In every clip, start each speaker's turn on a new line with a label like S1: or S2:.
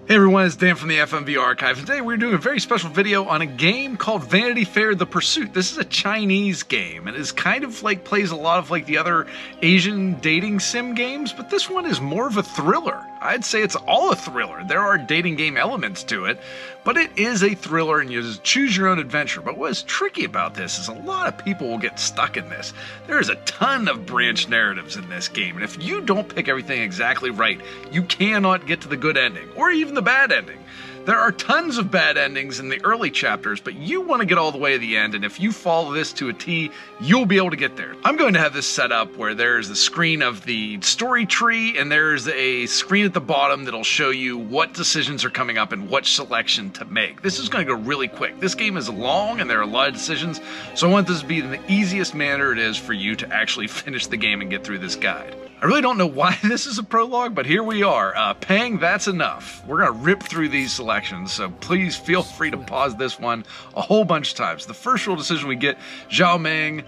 S1: Hey everyone, it's Dan from the FMV Archive, and today we're doing a very special video on a game called Vanity Fair The Pursuit. This is a Chinese game, and it's kind of like plays a lot of like the other Asian dating sim games, but this one is more of a thriller. I'd say it's all a thriller. There are dating game elements to it, but it is a thriller and you just choose your own adventure. But what's tricky about this is a lot of people will get stuck in this. There is a ton of branch narratives in this game, and if you don't pick everything exactly right, you cannot get to the good ending, or even the bad ending. There are tons of bad endings in the early chapters, but you want to get all the way to the end, and if you follow this to a T, you'll be able to get there. I'm going to have this set up where there's the screen of the story tree, and there's a screen at the bottom that'll show you what decisions are coming up and what selection to make. This is going to go really quick. This game is long, and there are a lot of decisions, so I want this to be in the easiest manner it is for you to actually finish the game and get through this guide. I really don't know why this is a prologue, but here we are. Pang, that's enough. We're going to rip through these selections, so please feel free to pause this one a whole bunch of times. The first real decision we get, Zhao Meng,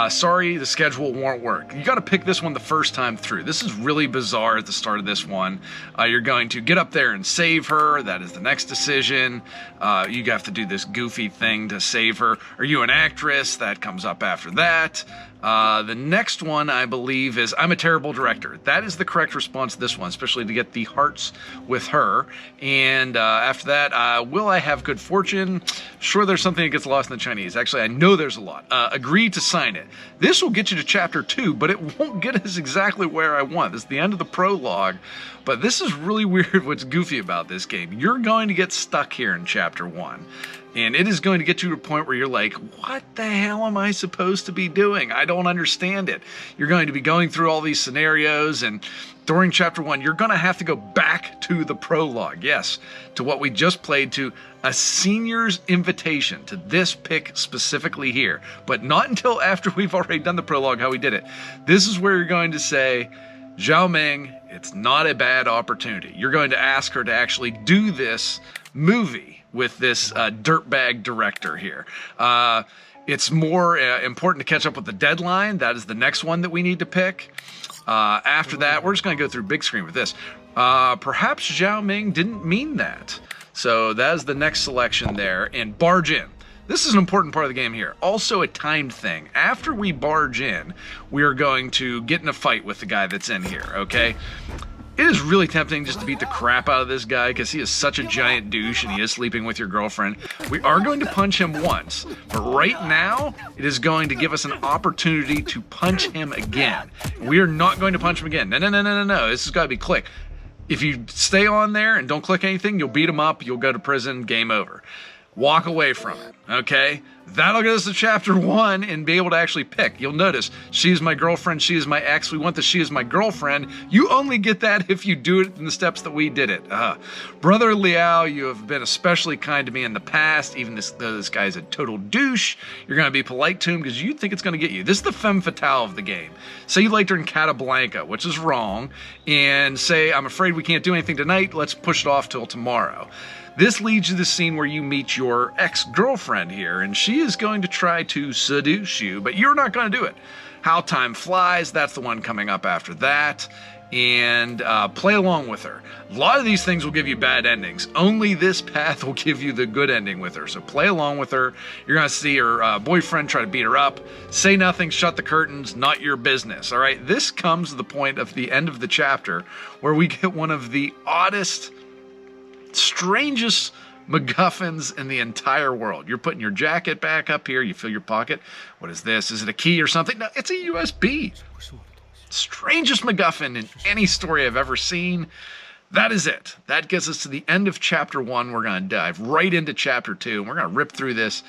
S1: sorry, the schedule won't work. You got to pick this one the first time through. This is really bizarre at the start of this one. You're going to get up there and save her. That is the next decision. You have to do this goofy thing to save her. Are you an actress? That comes up after that. The next one, I believe, is I'm a terrible director. That is the correct response to this one, especially to get the hearts with her. And after that, will I have good fortune? Sure, there's something that gets lost in the Chinese. Actually, I know there's a lot. Agree to sign it. This will get you to chapter 2, but it won't get us exactly where I want. This is the end of the prologue, but this is really weird what's goofy about this game. You're going to get stuck here in chapter 1. And it is going to get you to a point where you're like, what the hell am I supposed to be doing? I don't understand it. You're going to be going through all these scenarios, and during chapter 1, you're going to have to go back to the prologue. Yes, to what we just played, to a senior's invitation, to this pick specifically here. But not until after we've already done the prologue how we did it. This is where you're going to say, Zhao Meng, it's not a bad opportunity. You're going to ask her to actually do this movie with this dirtbag director here. It's more important to catch up with the deadline. That is the next one that we need to pick. After that, we're just going to go through big screen with this. Perhaps Zhao Meng didn't mean that. So that is the next selection there. And barge in. This is an important part of the game here. Also a timed thing. After we barge in, we are going to get in a fight with the guy that's in here, okay? It is really tempting just to beat the crap out of this guy because he is such a giant douche and he is sleeping with your girlfriend. We are going to punch him once, but right now it is going to give us an opportunity to punch him again. We are not going to punch him again. No. This has got to be click. If you stay on there and don't click anything, you'll beat him up, you'll go to prison, game over. Walk away from it, okay? That'll get us to chapter 1 and be able to actually pick. You'll notice, she is my girlfriend, she is my ex. We want the she is my girlfriend. You only get that if you do it in the steps that we did it. Brother Liao, you have been especially kind to me in the past, even though this guy is a total douche. You're going to be polite to him because you think it's going to get you. This is the femme fatale of the game. Say you liked her in Casablanca, which is wrong, and say, I'm afraid we can't do anything tonight, let's push it off till tomorrow. This leads to the scene where you meet your ex-girlfriend here, and she is going to try to seduce you, but you're not going to do it. How Time Flies, that's the one coming up after that, and play along with her. A lot of these things will give you bad endings. Only this path will give you the good ending with her, so play along with her. You're going to see her boyfriend try to beat her up. Say nothing, shut the curtains, not your business, all right? This comes to the point of the end of the chapter where we get one of the oddest, strangest MacGuffins in the entire world. You're putting your jacket back up here. You fill your pocket. What is this? Is it a key or something? No, it's a USB. Strangest MacGuffin in any story I've ever seen. That is it. That gets us to the end of chapter 1. We're going to dive right into chapter 2, and we're going to rip through this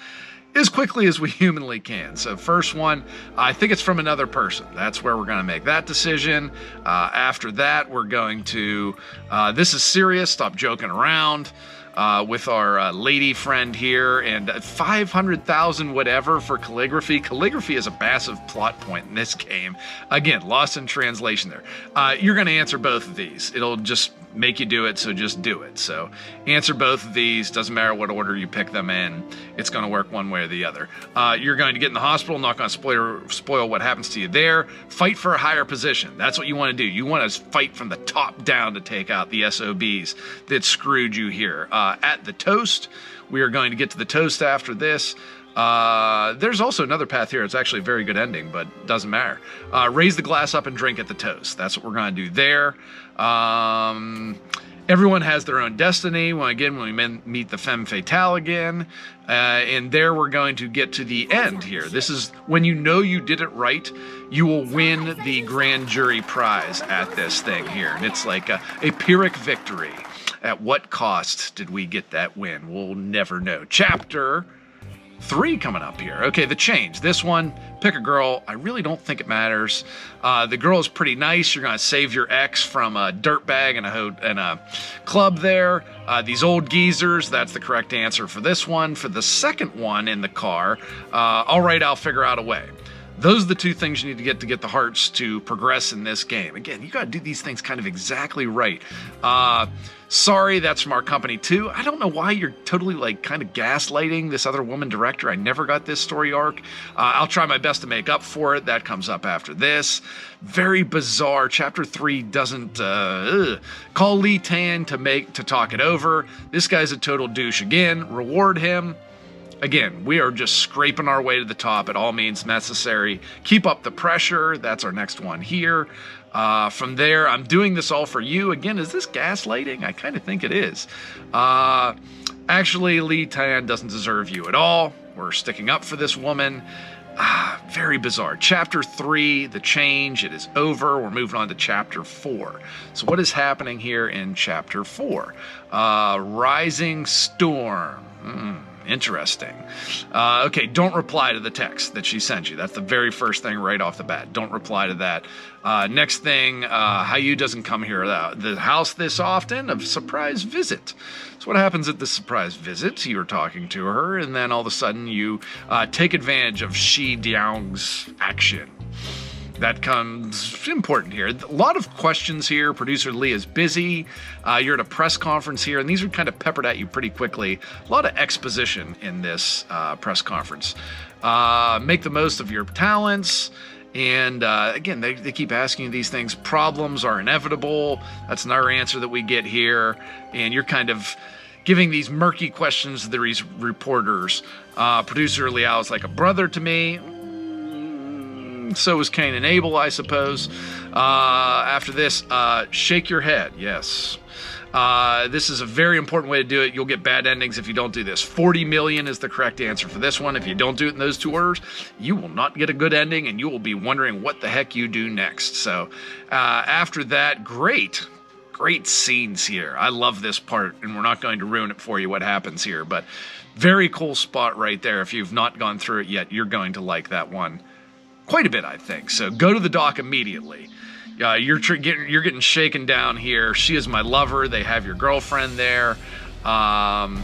S1: as quickly as we humanly can. So first one, I think it's from another person. That's where we're going to make that decision. After that, we're going to, this is serious, stop joking around. with our lady friend here, and 500,000 whatever for calligraphy. Calligraphy is a massive plot point in this game. Again, lost in translation there. You're going to answer both of these. It'll just make you do it, so just do it. So answer both of these. Doesn't matter what order you pick them in. It's going to work one way or the other. You're going to get in the hospital. Not going to spoil what happens to you there. Fight for a higher position. That's what you want to do. You want to fight from the top down to take out the SOBs that screwed you here. At the toast, we are going to get to the toast after this. There's also another path here. It's actually a very good ending, but doesn't matter. Raise the glass up and drink at the toast. That's what we're going to do there. Everyone has their own destiny. When we meet the femme fatale again. And there we're going to get to the end here. This is when you know you did it right, you will win the grand jury prize at this thing here. And it's like a Pyrrhic victory. At what cost did we get that win? We'll never know. Chapter 3 coming up here. Okay, the change. This one, pick a girl. I really don't think it matters. The girl is pretty nice. You're going to save your ex from a dirtbag and a club there. These old geezers, that's the correct answer for this one. For the second one in the car, all right, I'll figure out a way. Those are the two things you need to get the hearts to progress in this game. Again, you got to do these things kind of exactly right. Sorry, that's from our company too. I don't know why you're totally like kind of gaslighting this other woman director. I never got this story arc. I'll try my best to make up for it. That comes up after this. Very bizarre. Chapter 3 doesn't call Lee Tan to talk it over. This guy's a total douche again. Reward him. Again, we are just scraping our way to the top at all means necessary. Keep up the pressure. That's our next one here. From there, I'm doing this all for you. Again, is this gaslighting? I kind of think it is. Actually, Lee Tan doesn't deserve you at all. We're sticking up for this woman. Very bizarre. Chapter 3, the change, it is over. We're moving on to Chapter 4. So what is happening here in Chapter 4? Rising Storm. Interesting. Okay, don't reply to the text that she sent you. That's the very first thing right off the bat. Don't reply to that. Next thing, Hayu doesn't come here the house this often. A surprise visit. So what happens at the surprise visit? You're talking to her, and then all of a sudden you take advantage of Shi Diang's action. That comes important here. A lot of questions here. Producer Lee is busy. You're at a press conference here, and these are kind of peppered at you pretty quickly. A lot of exposition in this press conference. Make the most of your talents. And again, they keep asking you these things. Problems are inevitable. That's another answer that we get here. And you're kind of giving these murky questions to these reporters. Producer Liao is like a brother to me. So is Cain and Abel, I suppose. After this, shake your head. Yes. This is a very important way to do it. You'll get bad endings if you don't do this. 40 million is the correct answer for this one. If you don't do it in those two orders, you will not get a good ending, and you will be wondering what the heck you do next. So after that, great scenes here. I love this part, and we're not going to ruin it for you what happens here, but very cool spot right there. If you've not gone through it yet, you're going to like that one quite a bit, I think. So go to the dock immediately. You're getting shaken down here. She is my lover. They have your girlfriend there. Not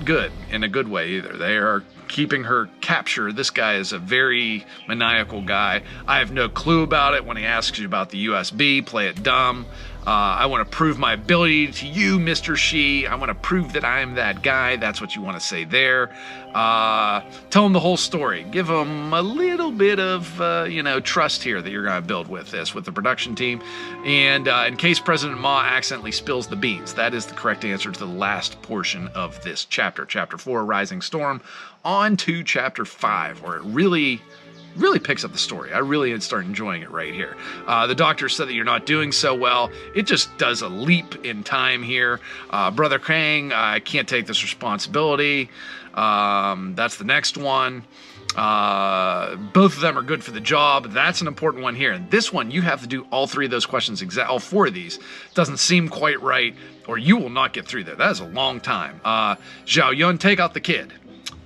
S1: good in a good way either. They are keeping her captured. This guy is a very maniacal guy. I have no clue about it. When he asks you about the USB, play it dumb. I want to prove my ability to you, Mr. Shi. I want to prove that I am that guy. That's what you want to say there. Tell him the whole story. Give him a little bit of, trust here that you're going to build with the production team. And in case President Ma accidentally spills the beans, that is the correct answer to the last portion of this chapter. Chapter 4, Rising Storm. On to Chapter 5, where it really picks up the story. I really start enjoying it right here. The doctor said that you're not doing so well. It just does a leap in time here. Brother Kang, I can't take this responsibility. That's the next one. Both of them are good for the job. That's an important one here. And this one, you have to do all three of those questions, all four of these. Doesn't seem quite right, or you will not get through there. That is a long time. Zhao Yun, take out the kid.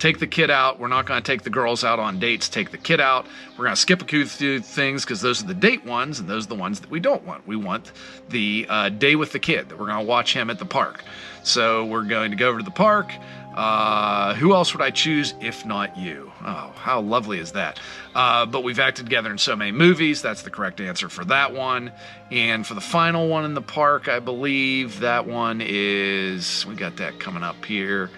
S1: take the kid out. We're not going to take the girls out on dates. Take the kid out. We're going to skip a few things because those are the date ones, and those are the ones that we don't want. We want the day with the kid, that we're going to watch him at the park. So we're going to go over to the park. Who else would I choose if not you? Oh, how lovely is that? But we've acted together in so many movies. That's the correct answer for that one. And for the final one in the park, I believe that one is, we got that coming up here.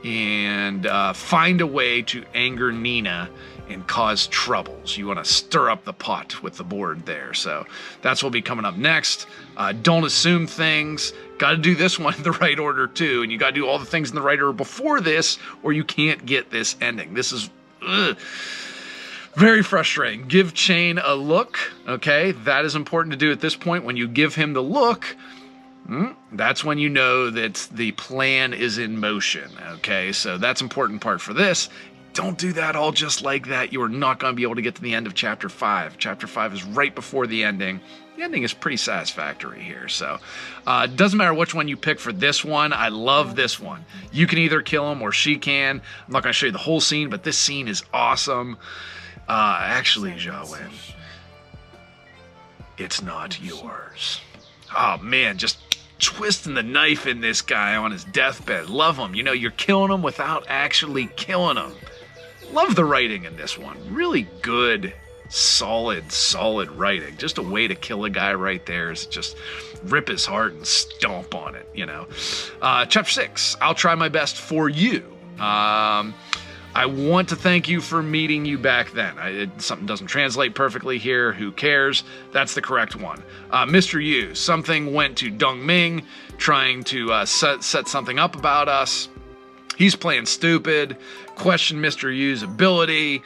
S1: And find a way to anger Nina and cause troubles. You want to stir up the pot with the board there. So that's what will be coming up next. Don't assume things. Got to do this one in the right order too. And you got to do all the things in the right order before this, or you can't get this ending. This is very frustrating. Give Chain a look. Okay, that is important to do at this point. When you give him the look, that's when you know that the plan is in motion. Okay, so that's important part for this. Don't do that all just like that. You are not going to be able to get to the end of Chapter 5. Chapter 5 is right before the ending. The ending is pretty satisfactory here. So it doesn't matter which one you pick for this one. I love this one. You can either kill him or she can. I'm not going to show you the whole scene, but this scene is awesome. Actually, Jawen, it's not yours. Oh, man, just twisting the knife in this guy on his deathbed. Love him. You know, you're killing him without actually killing him. Love the writing in this one. Really good, solid writing. Just a way to kill a guy right there is just rip his heart and stomp on it, you know. Chapter 6, I'll try my best for you. I want to thank you for meeting you back then. Something doesn't translate perfectly here. Who cares? That's the correct one. Mr. Yu, something went to Dong Ming trying to set something up about us. He's playing stupid. Question Mr. Yu's ability.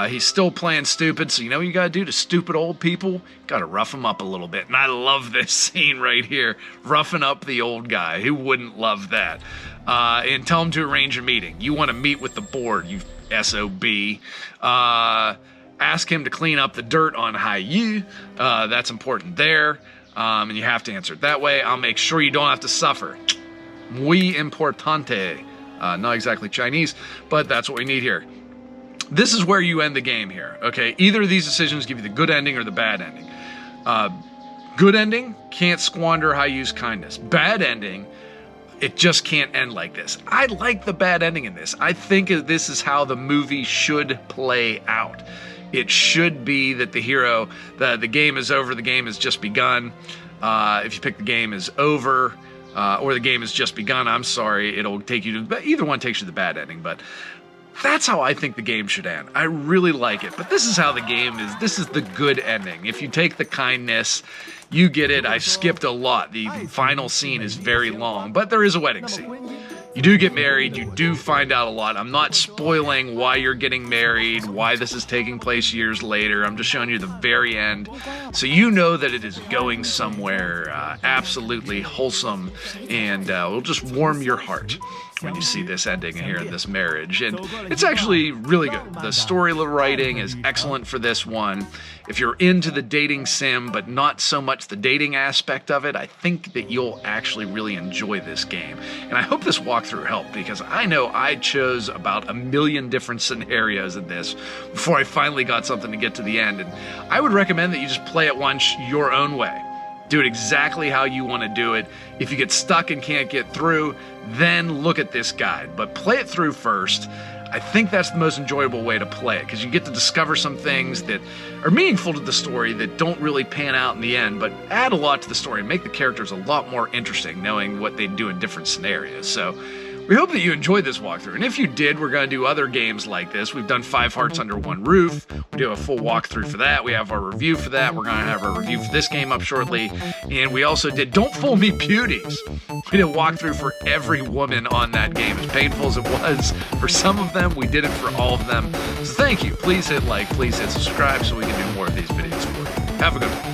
S1: He's still playing stupid. So you know what you got to do to stupid old people? Got to rough them up a little bit. And I love this scene right here. Roughing up the old guy. Who wouldn't love that? And tell him to arrange a meeting. You want to meet with the board, you SOB. Ask him to clean up the dirt on Haiyu. That's important there. And you have to answer it that way. I'll make sure you don't have to suffer. Muy importante. Not exactly Chinese, but that's what we need here. This is where you end the game here, okay? Either of these decisions give you the good ending or the bad ending. Good ending, can't squander Haiyu's kindness. Bad ending, it just can't end like this. I like the bad ending in this. I think this is how the movie should play out. It should be that the hero, the game is over, the game has just begun. If you pick the game is over, or the game has just begun, I'm sorry, it'll take you to, either one takes you to the bad ending, but that's how I think the game should end. I really like it, but this is how the game is. This is the good ending. If you take the kindness, you get it. I skipped a lot. The final scene is very long, but there is a wedding scene. You do get married, you do find out a lot. I'm not spoiling why you're getting married, why this is taking place years later. I'm just showing you the very end. So you know that it is going somewhere absolutely wholesome, and will just warm your heart when you see this ending here in this marriage. And it's actually really good. The story writing is excellent for this one. If you're into the dating sim, but not so much the dating aspect of it, I think that you'll actually really enjoy this game. And I hope this walkthrough helped, because I know I chose about 1 million different scenarios in this before I finally got something to get to the end. And I would recommend that you just play it once your own way. Do it exactly how you want to do it. If you get stuck and can't get through, then look at this guide. But play it through first. I think that's the most enjoyable way to play it, because you get to discover some things that are meaningful to the story that don't really pan out in the end, but add a lot to the story and make the characters a lot more interesting, knowing what they do in different scenarios. So we hope that you enjoyed this walkthrough, and if you did, we're going to do other games like this. We've done 5 Hearts Under One Roof. We do a full walkthrough for that. We have our review for that. We're going to have our review for this game up shortly. And we also did Don't Fool Me Beauties. We did a walkthrough for every woman on that game. As painful as it was for some of them, we did it for all of them. So thank you. Please hit like, please hit subscribe so we can do more of these videos for you. Have a good one.